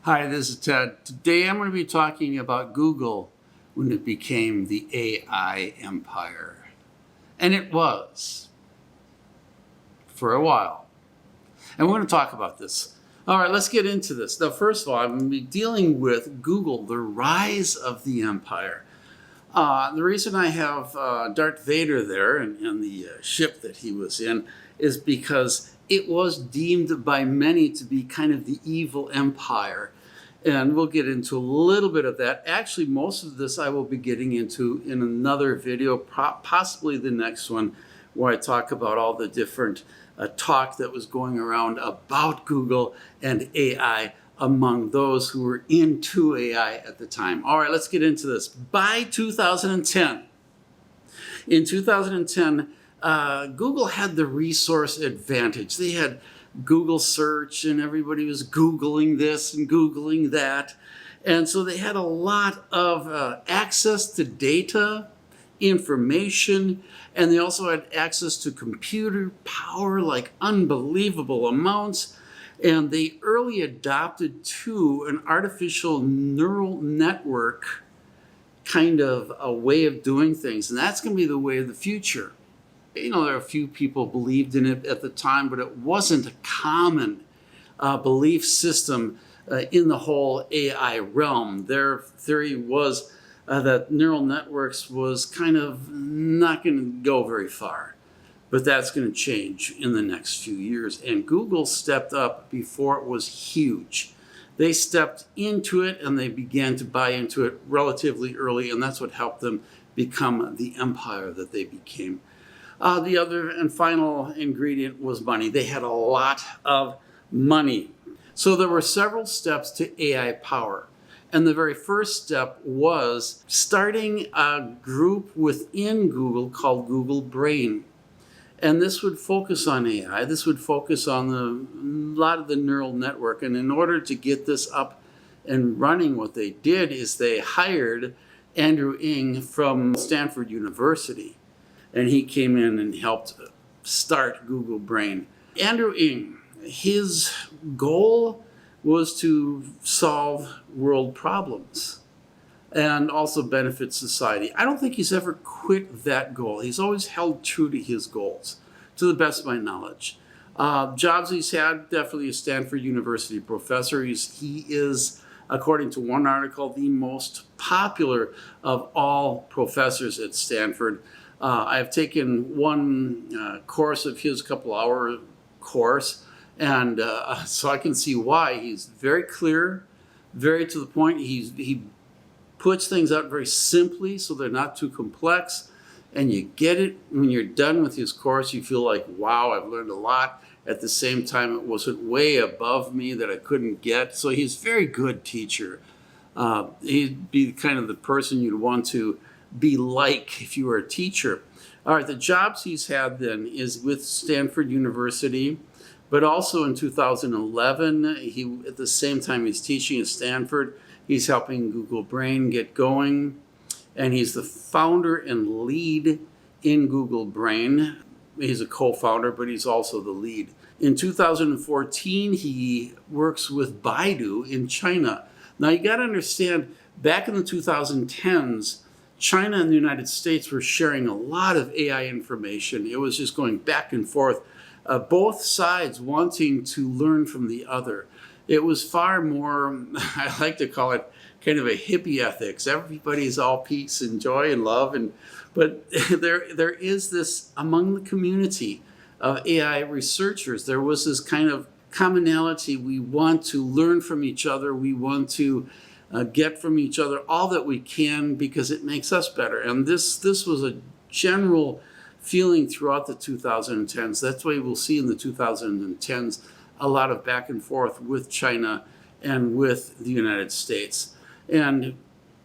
Hi, this is Ted. Today I'm going to be talking about Google when it became the AI empire. And it was for a while. And we're going to talk about this. All right, let's get into this. Now, first of all, I'm going to be dealing with Google, the rise of the empire. The reason I have Darth Vader there in the ship that he was in is because it was deemed by many to be kind of the evil empire. And we'll get into a little bit of that. Actually, most of this I will be getting into in another video, possibly the next one, where I talk about all the different talk that was going around about Google and AI among those who were into AI at the time. All right, let's get into this. By 2010, in 2010, Google had the resource advantage. They had Google search and everybody was Googling this and Googling that. And so they had a lot of access to data, information, and they also had access to computer power, like unbelievable amounts. And they early adopted to an artificial neural network kind of a way of doing things. And that's going to be the way of the future. You know, there are a few people believed in it at the time, but it wasn't a common belief system in the whole AI realm. Their theory was that neural networks was kind of not going to go very far, but that's going to change in the next few years. And Google stepped up before it was huge. They stepped into it and they began to buy into it relatively early, and that's what helped them become the empire that they became. The other and final ingredient was money. They had a lot of money. So there were several steps to AI power. And the very first step was starting a group within Google called Google Brain. And this would focus on AI. This would focus on a lot of the neural network. And in order to get this up and running, what they did is they hired Andrew Ng from Stanford University. And he came in and helped start Google Brain. Andrew Ng, his goal was to solve world problems and also benefit society. I don't think he's ever quit that goal. He's always held true to his goals, to the best of my knowledge. Jobs he's had, definitely a Stanford University professor. He is, according to one article, the most popular of all professors at Stanford. I've taken one course of his, couple-hour course, and so I can see why. He's very clear, very to the point. He puts things out very simply so they're not too complex, and you get it. When you're done with his course, you feel like, wow, I've learned a lot. At the same time, it wasn't way above me that I couldn't get. So he's a very good teacher. He'd be kind of the person you'd want to be like if you were a teacher. All right, the jobs he's had then is with Stanford University, but also in 2011, at the same time he's teaching at Stanford, he's helping Google Brain get going, and he's the founder and lead in Google Brain. He's a co-founder, but he's also the lead. In 2014, he works with Baidu in China. Now you got to understand, back in the 2010s, China and the United States were sharing a lot of AI information. It was just going back and forth, both sides wanting to learn from the other. It was far more, I like to call it kind of a hippie ethics. Everybody's all peace and joy and love. But there is this among the community of AI researchers. There was this kind of commonality. We want to learn from each other. We want to get from each other all that we can because it makes us better. And this was a general feeling throughout the 2010s. That's why we'll see in the 2010s a lot of back and forth with China and with the United States. And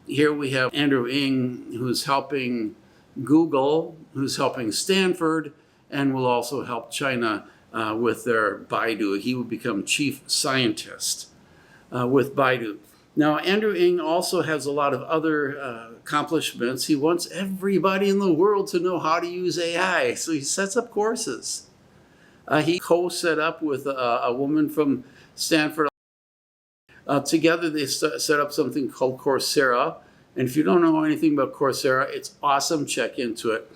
here we have Andrew Ng, who's helping Google, who's helping Stanford, and will also help China with their Baidu. He will become chief scientist with Baidu. Now, Andrew Ng also has a lot of other accomplishments. He wants everybody in the world to know how to use AI, so he sets up courses. He co-set up with a woman from Stanford Together, they set up something called Coursera. And if you don't know anything about Coursera, it's awesome. Check into it.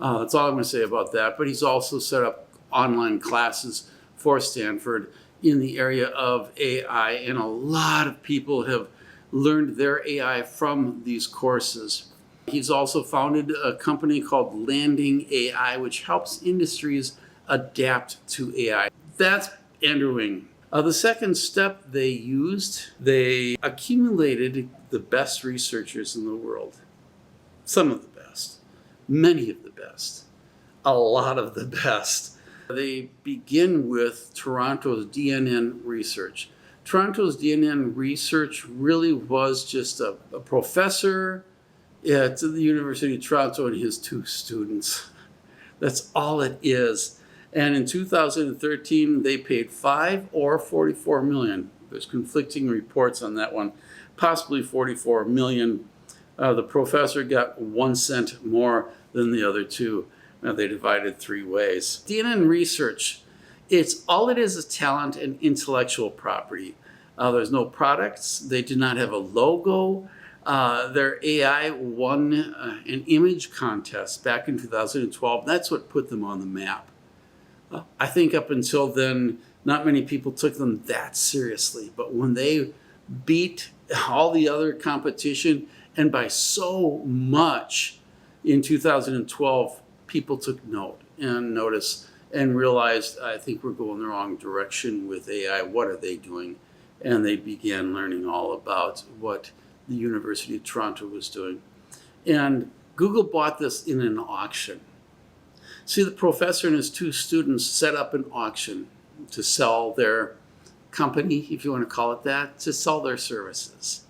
That's all I'm going to say about that. But he's also set up online classes for Stanford in the area of AI. And a lot of people have learned their AI from these courses. He's also founded a company called Landing AI, which helps industries adapt to AI. That's Andrew Ng. The second step they used, they accumulated the best researchers in the world. Some of the best, many of the best, a lot of the best. They begin with Toronto's DNNresearch. Toronto's DNNresearch really was just a professor at the University of Toronto and his 2 students. That's all it is. And in 2013, they paid $5 or $44 million. There's conflicting reports on that one. Possibly $44 million. The professor got 1 cent more than the other 2. Now they divided 3 ways. DNNresearch, all it is talent and intellectual property. There's no products. They did not have a logo. Their AI won an image contest back in 2012. That's what put them on the map. I think up until then, not many people took them that seriously. But when they beat all the other competition, and by so much in 2012, people took notice and realized, I think we're going the wrong direction with AI. What are they doing? And they began learning all about what the University of Toronto was doing. And Google bought this in an auction. See, the professor and his 2 students set up an auction to sell their company, if you want to call it that, to sell their services.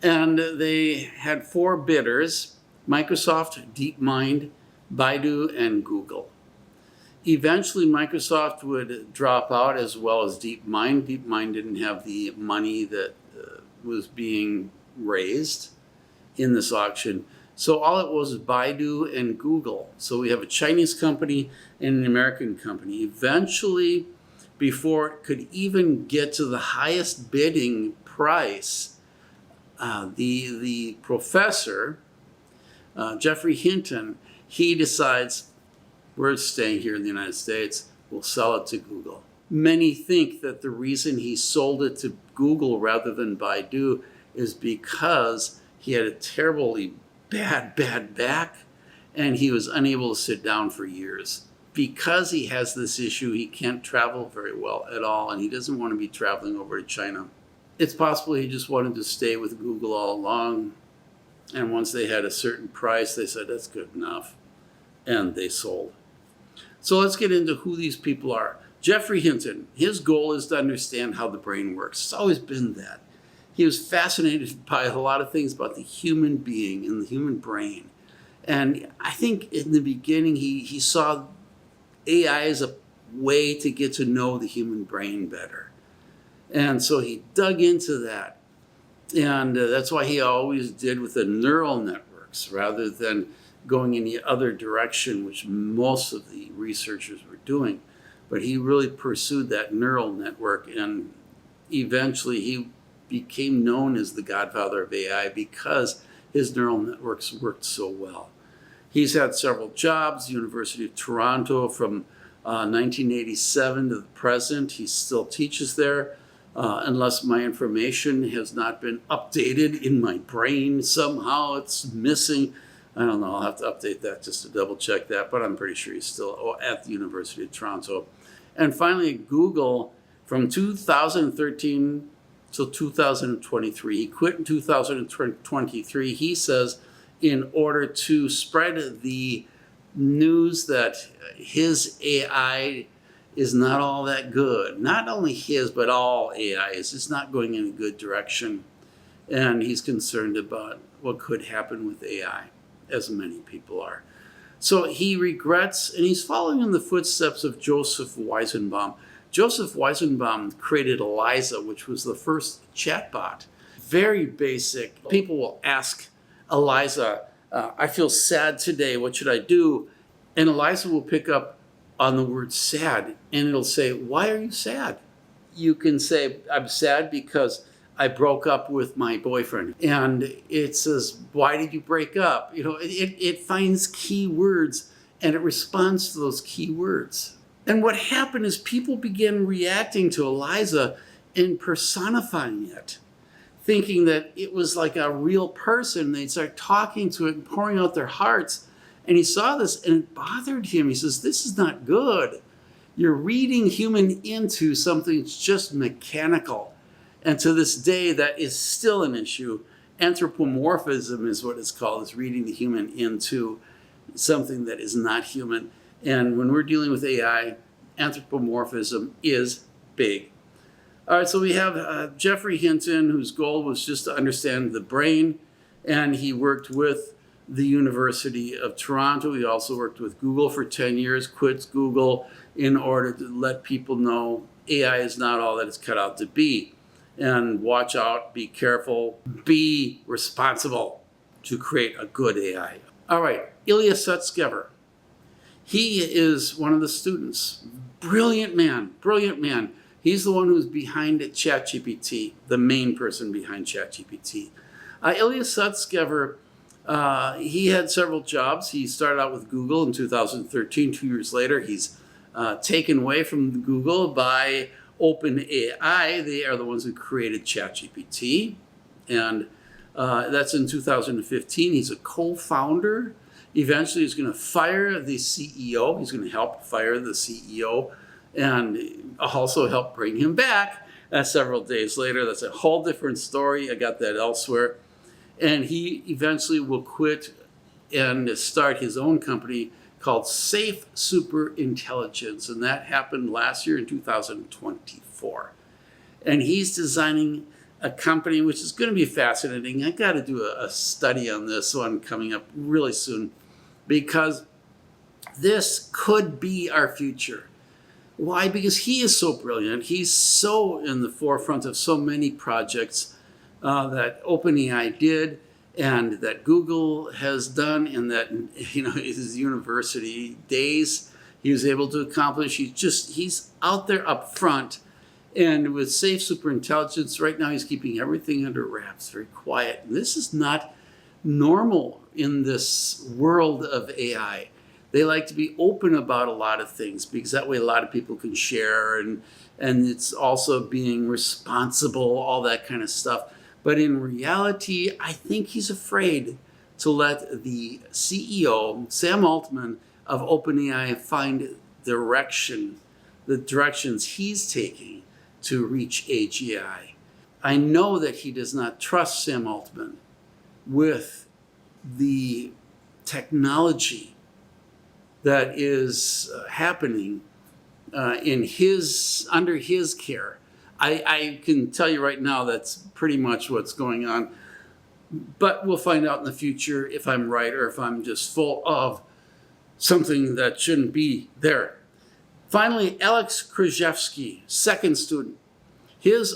And they had 4 bidders: Microsoft, DeepMind, Baidu, and Google. Eventually, Microsoft would drop out as well as DeepMind. DeepMind didn't have the money that was being raised in this auction. So all it was Baidu and Google. So we have a Chinese company and an American company. Eventually, before it could even get to the highest bidding price, the professor, Geoffrey Hinton, he decides, we're staying here in the United States, we'll sell it to Google. Many think that the reason he sold it to Google rather than Baidu is because he had a terribly bad back, and he was unable to sit down for years. Because he has this issue, he can't travel very well at all, and he doesn't want to be traveling over to China. It's possible he just wanted to stay with Google all along, and once they had a certain price, they said, that's good enough, and they sold. So let's get into who these people are. Geoffrey Hinton, his goal is to understand how the brain works. It's always been that. He was fascinated by a lot of things about the human being and the human brain. And I think in the beginning, he saw AI as a way to get to know the human brain better. And so he dug into that. And that's why he always did with the neural networks rather than going in the other direction, which most of the researchers were doing. But he really pursued that neural network, and eventually he became known as the godfather of AI because his neural networks worked so well. He's had several jobs, University of Toronto from 1987 to the present. He still teaches there, unless my information has not been updated in my brain. Somehow it's missing. I don't know, I'll have to update that just to double check that, but I'm pretty sure he's still at the University of Toronto. And finally, Google, from 2013 till 2023. He quit in 2023. He says in order to spread the news that his AI is not all that good. Not only his, but all AIs. It's not going in a good direction. And he's concerned about what could happen with AI, as many people are. So he regrets, and he's following in the footsteps of Joseph Weizenbaum. Joseph Weizenbaum created Eliza, which was the first chatbot. Very basic. People will ask Eliza, I feel sad today, what should I do? And Eliza will pick up on the word sad, and it'll say, why are you sad? You can say, I'm sad because I broke up with my boyfriend. And it says, why did you break up? It finds key words and it responds to those key words. And what happened is people began reacting to Eliza and personifying it, thinking that it was like a real person. They'd start talking to it and pouring out their hearts. And he saw this and it bothered him. He says, this is not good. You're reading human into something that's just mechanical. And to this day, that is still an issue. Anthropomorphism is what it's called, is reading the human into something that is not human. And when we're dealing with AI, anthropomorphism is big. All right, so we have Geoffrey Hinton, whose goal was just to understand the brain, and he worked with the University of Toronto. He also worked with Google for 10 years, quits Google in order to let people know AI is not all that it's cut out to be. And watch out, be careful, be responsible to create a good AI. All right, Ilya Sutskever. He is one of the students. Brilliant man, brilliant man. He's the one who's behind ChatGPT, the main person behind ChatGPT. Ilya Sutskever, he had several jobs. He started out with Google in 2013. 2 years later, he's taken away from Google by OpenAI. They are the ones who created ChatGPT. And that's in 2015. He's a co-founder. Eventually, he's going to fire the CEO. He's going to help fire the CEO and also help bring him back several days later. That's a whole different story. I got that elsewhere. And he eventually will quit and start his own company called Safe Superintelligence. And that happened last year in 2024. And he's designing a company which is going to be fascinating. I got to do a study on this one coming up really soon, because this could be our future. Why? Because he is so brilliant. He's so in the forefront of so many projects that OpenAI did and that Google has done, and that, his university days he was able to accomplish. He's out there up front. And with Safe Superintelligence, right now he's keeping everything under wraps, very quiet. And this is not normal in this world of AI. They like to be open about a lot of things because that way a lot of people can share, and it's also being responsible, all that kind of stuff. But in reality, I think he's afraid to let the CEO, Sam Altman of OpenAI, find the directions he's taking to reach AGI. I know that he does not trust Sam Altman with the technology that is happening under his care. I can tell you right now that's pretty much what's going on. But we'll find out in the future if I'm right or if I'm just full of something that shouldn't be there. Finally, Alex Krzyzewski, second student. His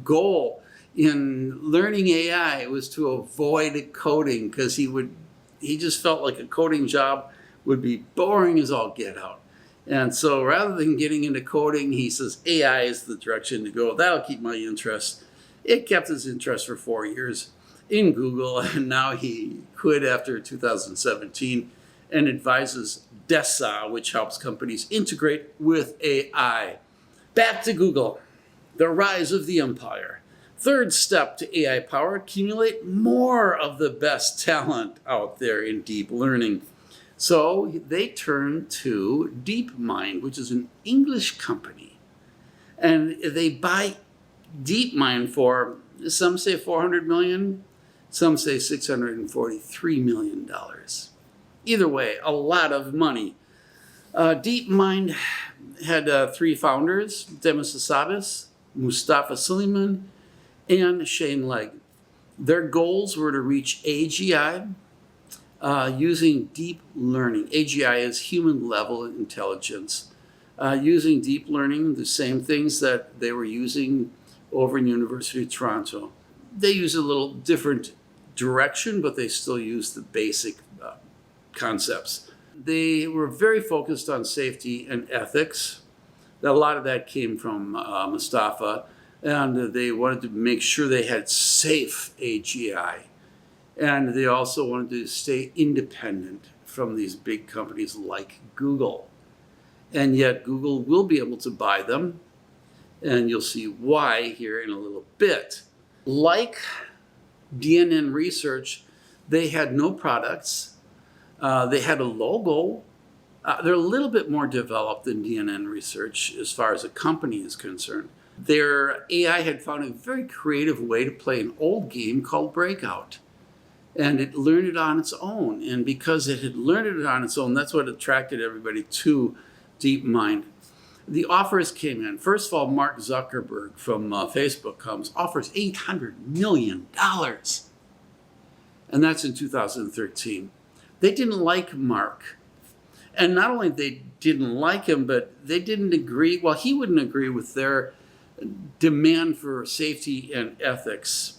goal in learning AI was to avoid coding, because he just felt like a coding job would be boring as all get out. And so rather than getting into coding, he says AI is the direction to go. That'll keep my interest. It kept his interest for 4 years in Google, and now he quit after 2017 and advises DESA, which helps companies integrate with AI. Back to Google, the rise of the empire. Third step to AI power: accumulate more of the best talent out there in deep learning. So they turn to DeepMind, which is an English company. And they buy DeepMind for, some say $400 million, some say $643 million. Either way, a lot of money. DeepMind had three founders: Demis Hassabis, Mustafa Suleyman, and Shane Legg. Their goals were to reach AGI using deep learning. AGI is human level intelligence. Using deep learning, the same things that they were using over in University of Toronto. They use a little different direction, but they still use the basic concepts. They were very focused on safety and ethics. A lot of that came from Mustafa. And they wanted to make sure they had safe AGI. And they also wanted to stay independent from these big companies like Google. And yet Google will be able to buy them. And you'll see why here in a little bit. Like DNNresearch, they had no products. They had a logo. They're a little bit more developed than DNNresearch as far as a company is concerned. Their AI had found a very creative way to play an old game called Breakout. And it learned it on its own. And because it had learned it on its own, that's what attracted everybody to DeepMind. The offers came in. First of all, Mark Zuckerberg from Facebook offers $800 million. And that's in 2013. They didn't like Mark. And not only they didn't like him, but they didn't agree. Well, he wouldn't agree with their demand for safety and ethics.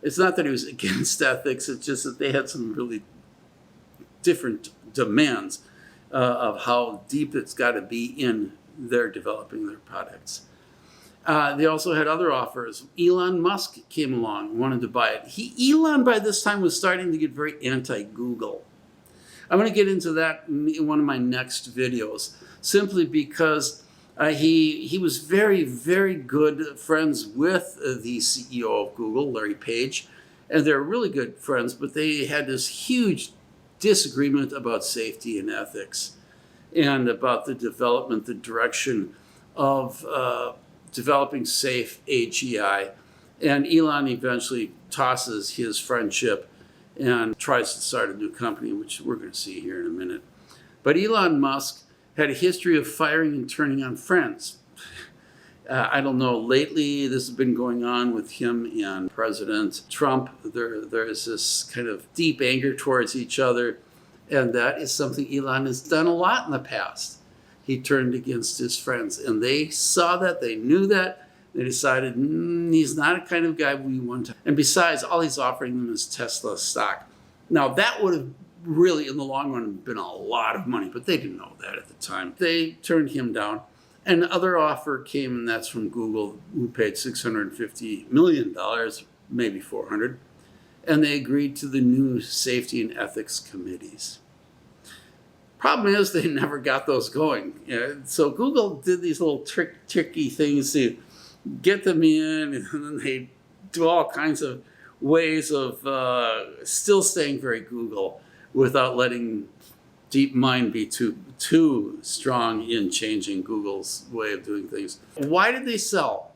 It's not that he was against ethics, it's just that they had some really different demands of how deep it's got to be in their developing their products. They also had other offers. Elon Musk came along, wanted to buy it. Elon by this time was starting to get very anti-Google. I'm going to get into that in one of my next videos, simply because he was very, very good friends with the CEO of Google, Larry Page, and they're really good friends, but they had this huge disagreement about safety and ethics and about the development, the direction of developing safe AGI. And Elon eventually tosses his friendship and tries to start a new company, which we're going to see here in a minute. But Elon Musk had a history of firing and turning on friends. I don't know, lately this has been going on with him and President Trump. There is this kind of deep anger towards each other, and that is something Elon has done a lot in the past. He turned against his friends, and they saw that, they knew that, they decided he's not a kind of guy we want to. And besides, all he's offering them is Tesla stock. Now that would have really, in the long run, been a lot of money, but they didn't know that at the time. They turned him down. Another offer came, and that's from Google, who paid $650 million, maybe $400, and they agreed to the new safety and ethics committees. Problem is, they never got those going. So Google did these little tricky things to get them in, and then they do all kinds of ways of still staying very Google without letting DeepMind be too strong in changing Google's way of doing things. Why did they sell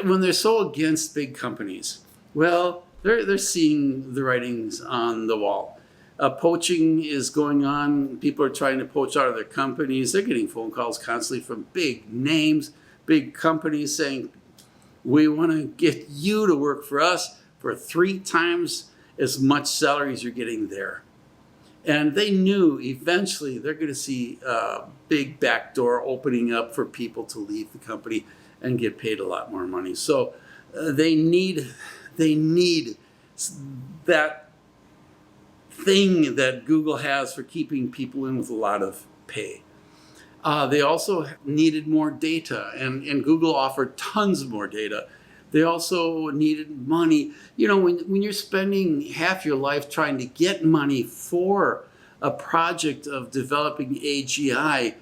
when they're so against big companies? Well, they're seeing the writings on the wall. Poaching is going on. People are trying to poach out of their companies. They're getting phone calls constantly from big names, big companies saying, we want to get you to work for us for 3 times as much salary as you're getting there. And they knew eventually they're going to see a big back door opening up for people to leave the company and get paid a lot more money. So they need that thing that Google has for keeping people in with a lot of pay. They also needed more data, and Google offered tons more data. They also needed money. You know, when you're spending half your life trying to get money for a project of developing AGI,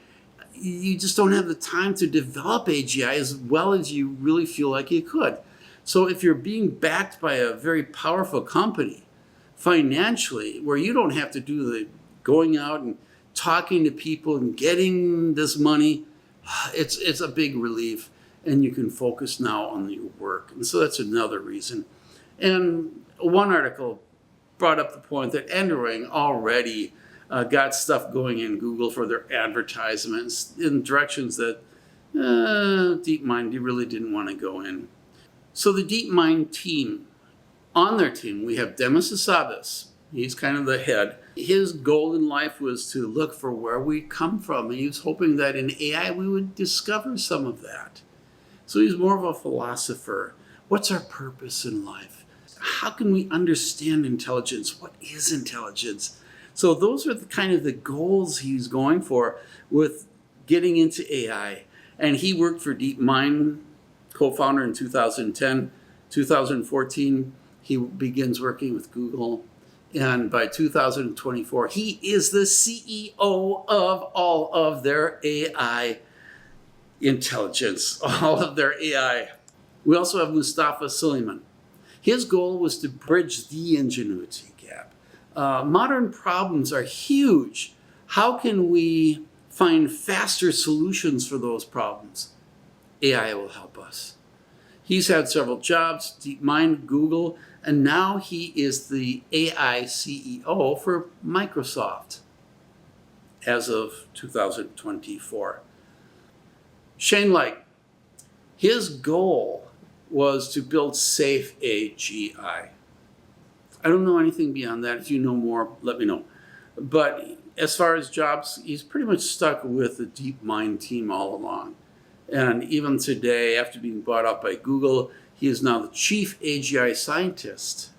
you just don't have the time to develop AGI as well as you really feel like you could. So if you're being backed by a very powerful company financially, where you don't have to do the going out and talking to people and getting this money, it's a big relief. And you can focus now on your work. And so that's another reason. And one article brought up the point that Enderring already got stuff going in Google for their advertisements in directions that DeepMind really didn't want to go in. So the DeepMind team, on their team, we have Demis Hassabis. He's kind of the head. His goal in life was to look for where we come from. And he was hoping that in AI we would discover some of that. So he's more of a philosopher. What's our purpose in life? How can we understand intelligence? What is intelligence? So those are the goals he's going for with getting into AI. And he worked for DeepMind co-founder in 2010. 2014, he begins working with Google. And by 2024, he is the CEO of all of their AI intelligence, all of their AI. We also have Mustafa Suleyman. His goal was to bridge the ingenuity gap. Modern problems are huge. How can we find faster solutions for those problems? AI will help us. He's had several jobs, DeepMind, Google, and now he is the AI CEO for Microsoft as of 2024. Shane Light, his goal was to build safe AGI. I don't know anything beyond that. If you know more, let me know. But as far as jobs, he's pretty much stuck with the DeepMind team all along. And even today, after being bought out by Google, he is now the chief AGI scientist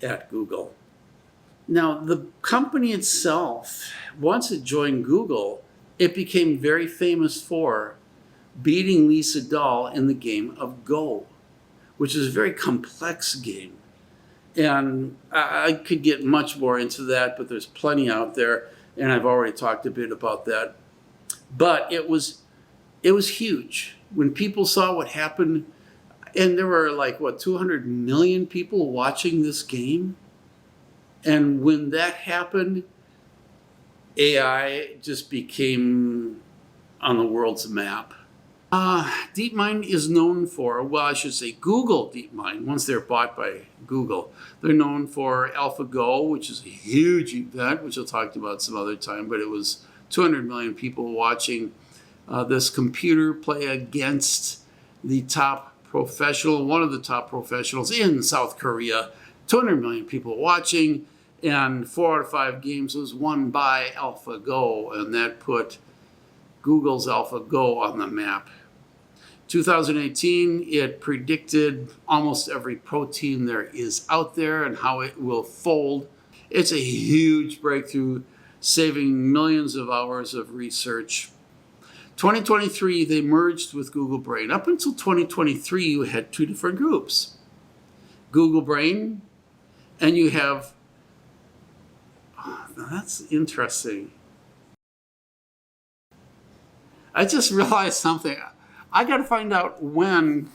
at Google. Now, the company itself, once it joined Google, it became very famous for beating Lee Sedol in the game of Go, which is a very complex game. And I could get much more into that, but there's plenty out there, and I've already talked a bit about that. But it was huge. When people saw what happened, and there were 200 million people watching this game. And when that happened, AI just became on the world's map. DeepMind is known for, well, I should say Google DeepMind, once they're bought by Google. They're known for AlphaGo, which is a huge event, which I'll talk about some other time, but it was 200 million people watching this computer play against the top professional, one of the top professionals in South Korea. 200 million people watching, and 4 out of 5 games was won by AlphaGo, and that put Google's AlphaGo on the map. 2018, it predicted almost every protein there is out there and how it will fold. It's a huge breakthrough, saving millions of hours of research. 2023, they merged with Google Brain. Up until 2023, you had 2 different groups. Google Brain, and you have, that's interesting. I just realized something. I got to find out when.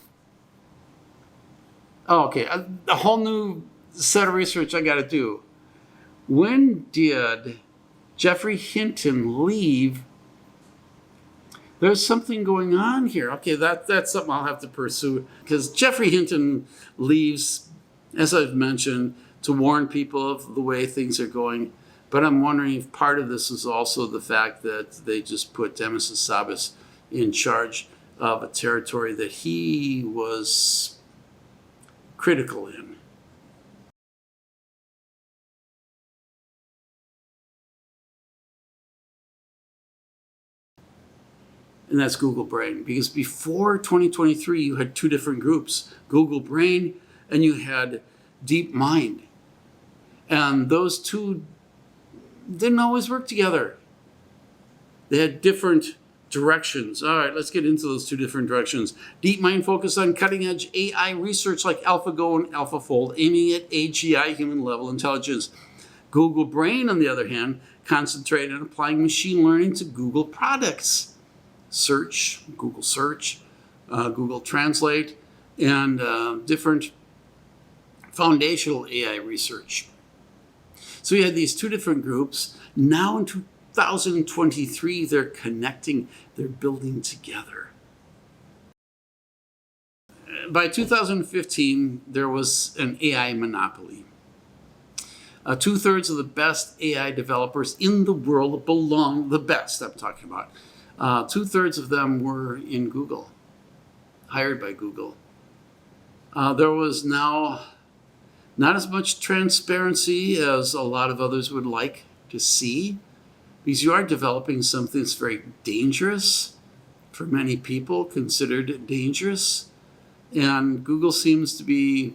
Oh, okay, a whole new set of research I got to do. When did Jeffrey Hinton leave? There's something going on here. Okay, that's something I'll have to pursue, because Jeffrey Hinton leaves, as I've mentioned, to warn people of the way things are going. But I'm wondering if part of this is also the fact that they just put Demis Hassabis in charge of a territory that he was critical in. And that's Google Brain. Because before 2023, you had 2 different groups, Google Brain and you had DeepMind. And those 2 didn't always work together. They had different directions. All right, let's get into those 2 different directions. DeepMind focused on cutting-edge AI research like AlphaGo and AlphaFold, aiming at AGI, human-level intelligence. Google Brain, on the other hand, concentrated on applying machine learning to Google products. Search, Google Search, Google Translate, and different foundational AI research. So we had these 2 different groups. Now in 2023, they're connecting, they're building together. By 2015, there was an AI monopoly. 2/3 of the best AI developers in the world belong, the best I'm talking about. 2/3 of them were in Google, hired by Google. There was now not as much transparency as a lot of others would like to see, because you are developing something that's very dangerous, for many people considered dangerous, and Google seems to be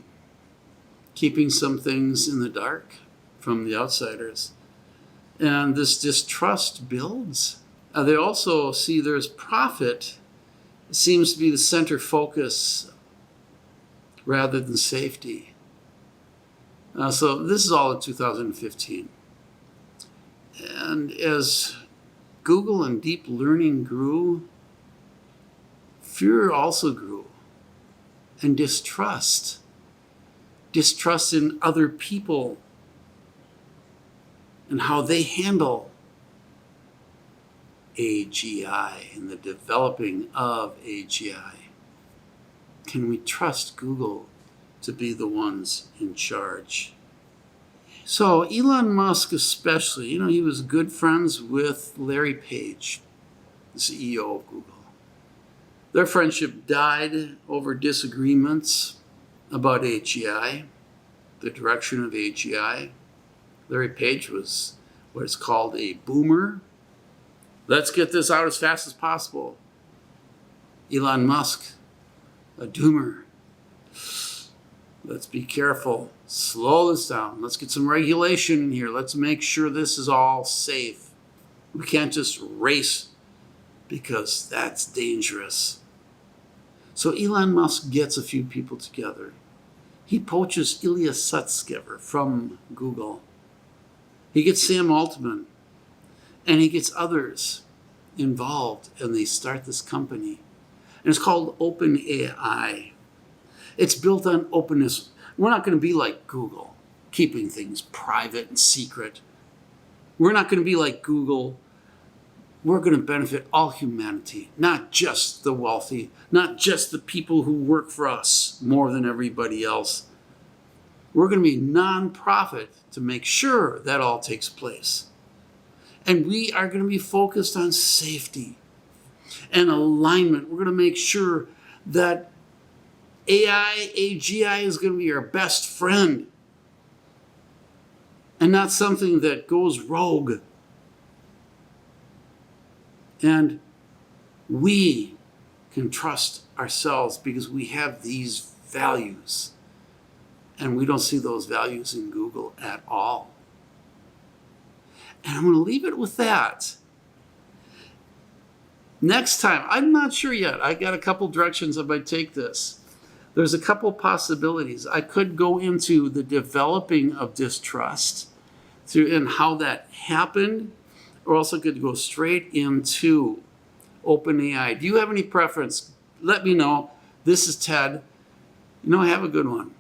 keeping some things in the dark from the outsiders. And this distrust builds. They also see there's profit seems to be the center focus rather than safety. So this is all in 2015. And as Google and deep learning grew, fear also grew. And distrust in other people and how they handle AGI and the developing of AGI. Can we trust Google to be the ones in charge? So Elon Musk especially, he was good friends with Larry Page, the CEO of Google. Their friendship died over disagreements about AGI, the direction of AGI. Larry Page was what is called a boomer. Let's get this out as fast as possible. Elon Musk, a doomer. Let's be careful. Slow this down. Let's get some regulation in here. Let's make sure this is all safe. We can't just race because that's dangerous. So Elon Musk gets a few people together. He poaches Ilya Sutskever from Google. He gets Sam Altman, and he gets others involved, and they start this company. And it's called OpenAI. It's built on openness. We're not going to be like Google, keeping things private and secret. We're not going to be like Google. We're going to benefit all humanity, not just the wealthy, not just the people who work for us more than everybody else. We're going to be non-profit to make sure that all takes place. And we are going to be focused on safety and alignment. We're going to make sure that AGI is going to be our best friend and not something that goes rogue. And we can trust ourselves because we have these values. And we don't see those values in Google at all. And I'm going to leave it with that. Next time, I'm not sure yet. I got a couple directions I might take this. There's a couple possibilities. I could go into the developing of distrust and how that happened, or also could go straight into OpenAI. Do you have any preference? Let me know. This is Ted. Have a good one.